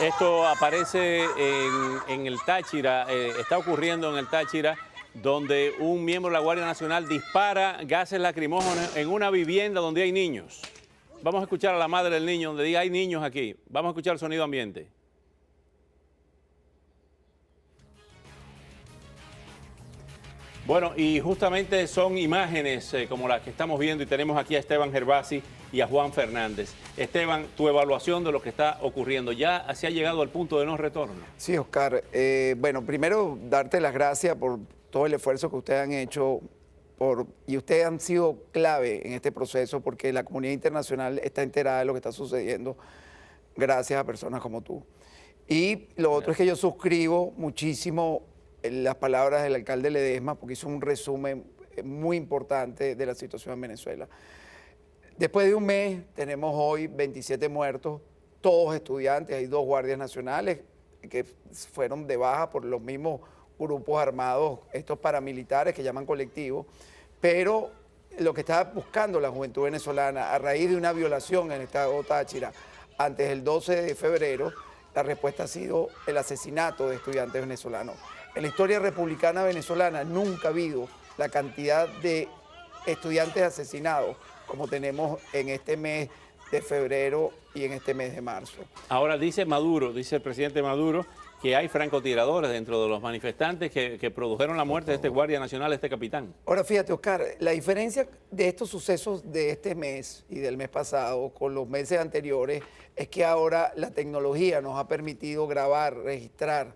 Esto aparece en el Táchira, está ocurriendo en el Táchira, donde un miembro de la Guardia Nacional dispara gases lacrimógenos en una vivienda donde hay niños. Vamos a escuchar a la madre del niño, donde diga hay niños aquí. Vamos a escuchar el sonido ambiente. Bueno, y justamente son imágenes como las que estamos viendo y tenemos aquí a Esteban Gervasi y a Juan Fernández. Esteban, tu evaluación de lo que está ocurriendo, ¿ya se ha llegado al punto de no retorno? Sí, Oscar. Bueno, primero darte las gracias por todo el esfuerzo que ustedes han hecho y ustedes han sido clave en este proceso porque la comunidad internacional está enterada de lo que está sucediendo gracias a personas como tú. Y lo otro es que yo suscribo muchísimo las palabras del alcalde Ledesma porque hizo un resumen muy importante de la situación en Venezuela. Después de un mes tenemos hoy 27 muertos, todos estudiantes, hay 2 guardias nacionales que fueron de baja por los mismos grupos armados, estos paramilitares que llaman colectivos, pero lo que está buscando la juventud venezolana a raíz de una violación en el estado Táchira antes del 12 de febrero, la respuesta ha sido el asesinato de estudiantes venezolanos. En la historia republicana venezolana nunca ha habido la cantidad de estudiantes asesinados como tenemos en este mes de febrero y en este mes de marzo. Ahora dice Maduro, dice el presidente Maduro, que hay francotiradores dentro de los manifestantes que produjeron la muerte de este guardia nacional, este capitán. Ahora fíjate, Oscar, la diferencia de estos sucesos de este mes y del mes pasado con los meses anteriores es que ahora la tecnología nos ha permitido grabar, registrar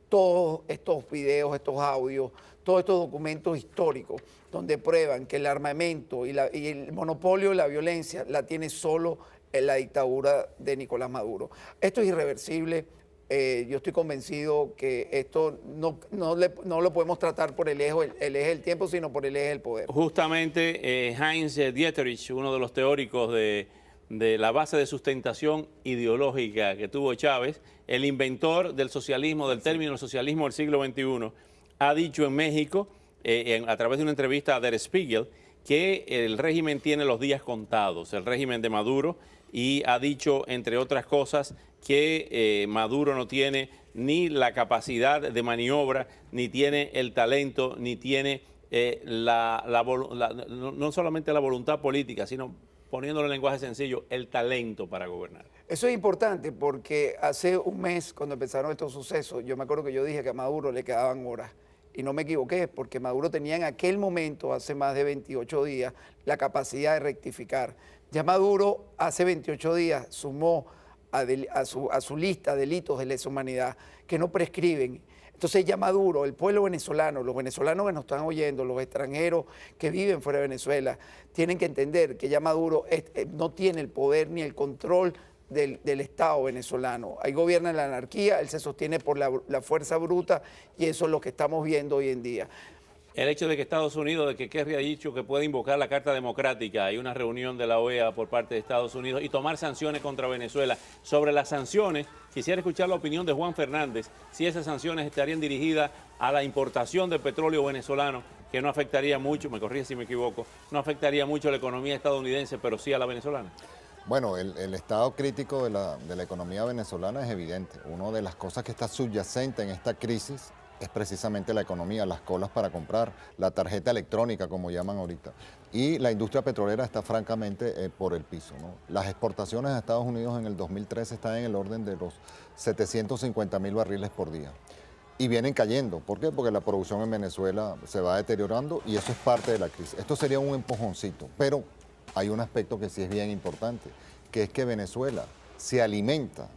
todos estos videos, estos audios, todos estos documentos históricos donde prueban que el armamento y el monopolio de la violencia la tiene solo en la dictadura de Nicolás Maduro. Esto es irreversible. Yo estoy convencido que esto no lo podemos tratar por el eje del tiempo, sino por el eje del poder. Justamente Heinz Dieterich, uno de los teóricos de la base de sustentación ideológica que tuvo Chávez, el inventor del socialismo, del término socialismo del siglo XXI, ha dicho en México, a través de una entrevista a Der Spiegel, que el régimen tiene los días contados, el régimen de Maduro, y ha dicho, entre otras cosas, que Maduro no tiene ni la capacidad de maniobra, ni tiene el talento, ni tiene no solamente la voluntad política, sino, poniéndolo en lenguaje sencillo, el talento para gobernar. Eso es importante porque hace un mes, cuando empezaron estos sucesos, yo me acuerdo que yo dije que a Maduro le quedaban horas. Y no me equivoqué, porque Maduro tenía en aquel momento, hace más de 28 días, la capacidad de rectificar. Ya Maduro hace 28 días sumó a su lista delitos de lesa humanidad que no prescriben. Entonces ya Maduro, el pueblo venezolano, los venezolanos que nos están oyendo, los extranjeros que viven fuera de Venezuela, tienen que entender que ya Maduro no tiene el poder ni el control del Estado venezolano. Ahí gobierna la anarquía, él se sostiene por la fuerza bruta y eso es lo que estamos viendo hoy en día. El hecho de que Estados Unidos, de que Kerry ha dicho que puede invocar la Carta Democrática, hay una reunión de la OEA por parte de Estados Unidos y tomar sanciones contra Venezuela. Sobre las sanciones, quisiera escuchar la opinión de Juan Fernández, si esas sanciones estarían dirigidas a la importación de petróleo venezolano, que no afectaría mucho, me corrige si me equivoco, no afectaría mucho a la economía estadounidense, pero sí a la venezolana. Bueno, el estado crítico de la economía venezolana es evidente. Una de las cosas que está subyacente en esta crisis es precisamente la economía, las colas para comprar, la tarjeta electrónica, como llaman ahorita. Y la industria petrolera está francamente por el piso, ¿no? Las exportaciones a Estados Unidos en el 2013 están en el orden de los 750.000 barriles por día. Y vienen cayendo. ¿Por qué? Porque la producción en Venezuela se va deteriorando y eso es parte de la crisis. Esto sería un empujoncito, pero hay un aspecto que sí es bien importante, que es que Venezuela se alimenta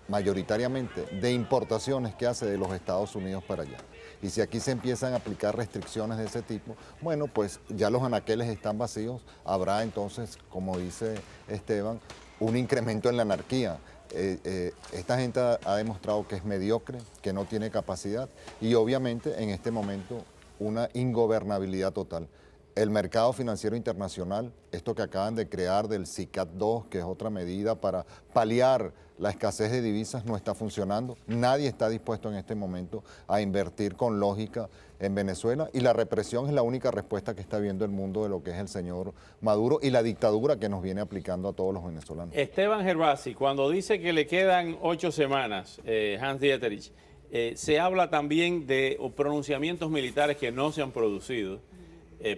mayoritariamente de importaciones que hace de los Estados Unidos para allá. Y si aquí se empiezan a aplicar restricciones de ese tipo, bueno, pues ya los anaqueles están vacíos, habrá entonces, como dice Esteban, un incremento en la anarquía. Esta gente ha demostrado que es mediocre, que no tiene capacidad y obviamente en este momento una ingobernabilidad total. El mercado financiero internacional, esto que acaban de crear del CICAT 2, que es otra medida para paliar La escasez de divisas no está funcionando. Nadie está dispuesto en este momento a invertir con lógica en Venezuela y la represión es la única respuesta que está viendo el mundo de lo que es el señor Maduro y la dictadura que nos viene aplicando a todos los venezolanos. Esteban Gervasi, cuando dice que le quedan 8 semanas, Hans Dieterich, se habla también de pronunciamientos militares que no se han producido,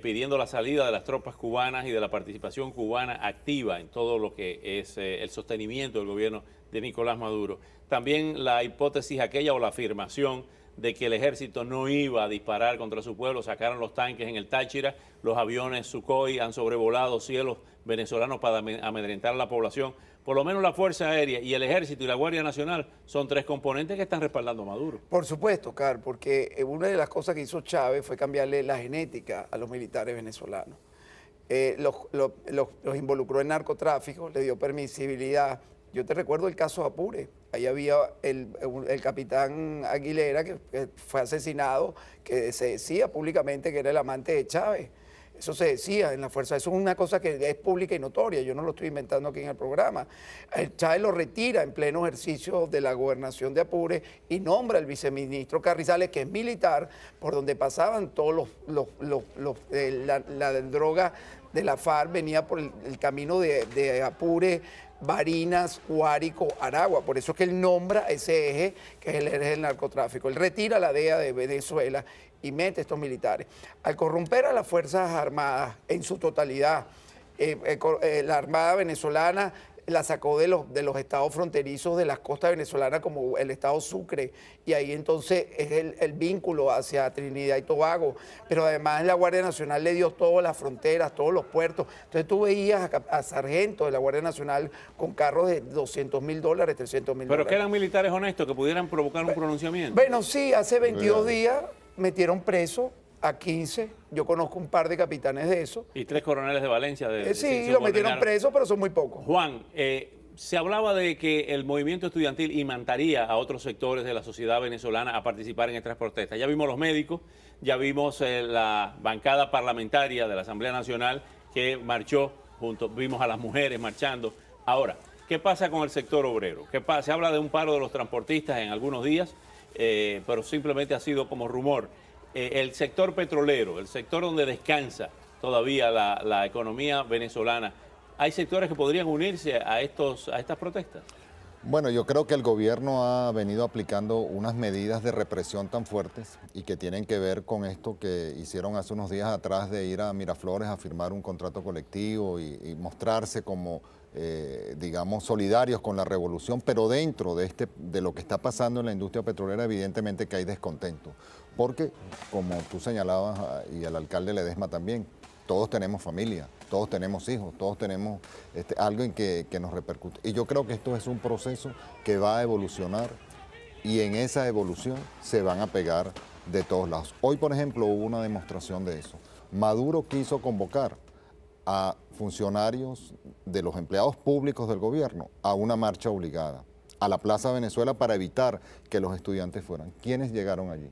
pidiendo la salida de las tropas cubanas y de la participación cubana activa en todo lo que es el sostenimiento del gobierno de Nicolás Maduro. También la hipótesis aquella o la afirmación de que el ejército no iba a disparar contra su pueblo, sacaron los tanques en el Táchira, los aviones Sukhoi han sobrevolado cielos venezolanos para amedrentar a la población. Por lo menos la Fuerza Aérea y el Ejército y la Guardia Nacional son 3 componentes que están respaldando a Maduro. Por supuesto, Oscar, porque una de las cosas que hizo Chávez fue cambiarle la genética a los militares venezolanos. Los involucró en narcotráfico, le dio permisibilidad. Yo te recuerdo el caso Apure. Ahí había el capitán Aguilera que fue asesinado, que se decía públicamente que era el amante de Chávez. Eso se decía en la fuerza. Eso es una cosa que es pública y notoria. Yo no lo estoy inventando aquí en el programa. Chávez lo retira en pleno ejercicio de la gobernación de Apure y nombra al viceministro Carrizales, que es militar, por donde pasaban todos la droga de la FARC, venía por el camino de Apure, Barinas, Guárico, Aragua. Por eso es que él nombra ese eje, que es el eje del narcotráfico. Él retira la DEA de Venezuela y mete a estos militares. Al corromper a las Fuerzas Armadas en su totalidad, la Armada venezolana la sacó de los estados fronterizos de las costas venezolanas como el estado Sucre, y ahí entonces es el vínculo hacia Trinidad y Tobago, pero además la Guardia Nacional le dio todas las fronteras, todos los puertos. Entonces tú veías a sargentos de la Guardia Nacional con carros de $200.000, $300.000. Pero que eran militares honestos que pudieran provocar un pronunciamiento. Bueno, sí, hace 22 días metieron preso a 15, yo conozco un par de capitanes de eso. Y 3 coroneles de Valencia. Sí, lo metieron preso, pero son muy pocos. Juan, se hablaba de que el movimiento estudiantil imantaría a otros sectores de la sociedad venezolana a participar en estas protestas. Ya vimos los médicos, ya vimos la bancada parlamentaria de la Asamblea Nacional que marchó vimos a las mujeres marchando. Ahora, ¿qué pasa con el sector obrero? ¿Qué pasa? Se habla de un paro de los transportistas en algunos días, pero simplemente ha sido como rumor. El sector petrolero, el sector donde descansa todavía la economía venezolana, ¿hay sectores que podrían unirse a estas protestas? Bueno, yo creo que el gobierno ha venido aplicando unas medidas de represión tan fuertes y que tienen que ver con esto que hicieron hace unos días atrás de ir a Miraflores a firmar un contrato colectivo y mostrarse como, digamos, solidarios con la revolución, pero dentro de lo que está pasando en la industria petrolera, evidentemente que hay descontento. Porque, como tú señalabas, y al alcalde Ledesma también, todos tenemos familia, todos tenemos hijos, todos tenemos algo en que nos repercute. Y yo creo que esto es un proceso que va a evolucionar y en esa evolución se van a pegar de todos lados. Hoy, por ejemplo, hubo una demostración de eso. Maduro quiso convocar a funcionarios de los empleados públicos del gobierno a una marcha obligada a la Plaza Venezuela para evitar que los estudiantes fueran. ¿Quiénes llegaron allí?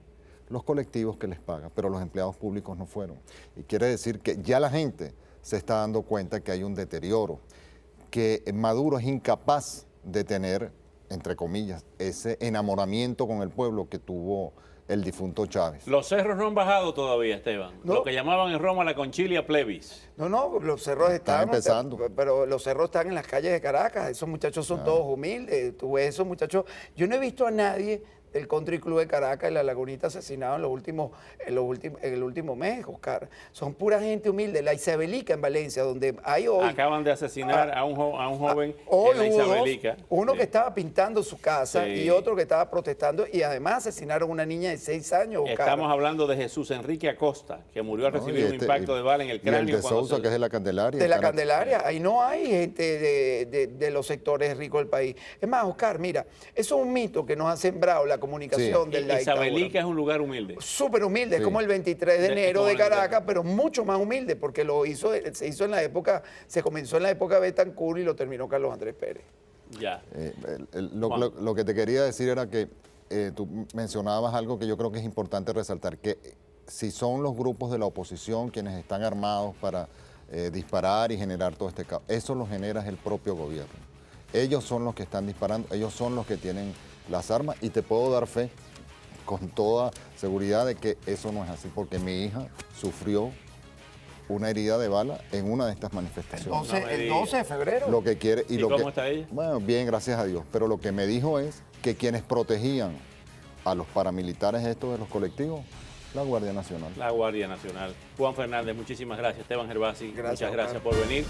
Los colectivos que les pagan, pero los empleados públicos no fueron. Y quiere decir que ya la gente se está dando cuenta que hay un deterioro, que Maduro es incapaz de tener, entre comillas, ese enamoramiento con el pueblo que tuvo el difunto Chávez. Los cerros no han bajado todavía, Esteban. No. Lo que llamaban en Roma la Concilia Plebis. No, los cerros están empezando. Pero los cerros están en las calles de Caracas. Esos muchachos son todos humildes. Tú ves esos muchachos. Yo no he visto a nadie del Country Club de Caracas y la Lagunita asesinado en el último mes, Oscar. Son pura gente humilde. La Isabelica en Valencia, donde hay hoy... Acaban de asesinar a un joven hoy en la hubo Isabelica. Uno Sí. que estaba pintando su casa y otro que estaba protestando, y además asesinaron a una niña de 6 años, Oscar. Estamos hablando de Jesús Enrique Acosta, que murió al recibir un impacto de bala en el cráneo. Y el de Sousa, que es de la Candelaria. De la Candelaria. Ahí no hay gente de los sectores ricos del país. Es más, Oscar, mira, eso es un mito que nos ha sembrado la comunicación de la dictadura. Isabelica es un lugar humilde. Súper humilde, Sí. es como el 23 de enero como de el Caracas, pero mucho más humilde, porque se hizo en la época, se comenzó en la época de Betancourt y lo terminó Carlos Andrés Pérez. Ya. Lo que te quería decir era que tú mencionabas algo que yo creo que es importante resaltar, que si son los grupos de la oposición quienes están armados para disparar y generar todo este caos, eso lo genera el propio gobierno. ellos son los que están disparando, ellos son los que tienen las armas y te puedo dar fe con toda seguridad de que eso no es así, porque mi hija sufrió una herida de bala en una de estas manifestaciones. El 12 de febrero. Lo que quiere ¿Y cómo está ella? Bueno, bien, gracias a Dios. Pero lo que me dijo es que quienes protegían a los paramilitares estos de los colectivos, la Guardia Nacional. La Guardia Nacional. Juan Fernández, muchísimas gracias. Esteban Gervasi, Gracias, muchas gracias Juan. por venir.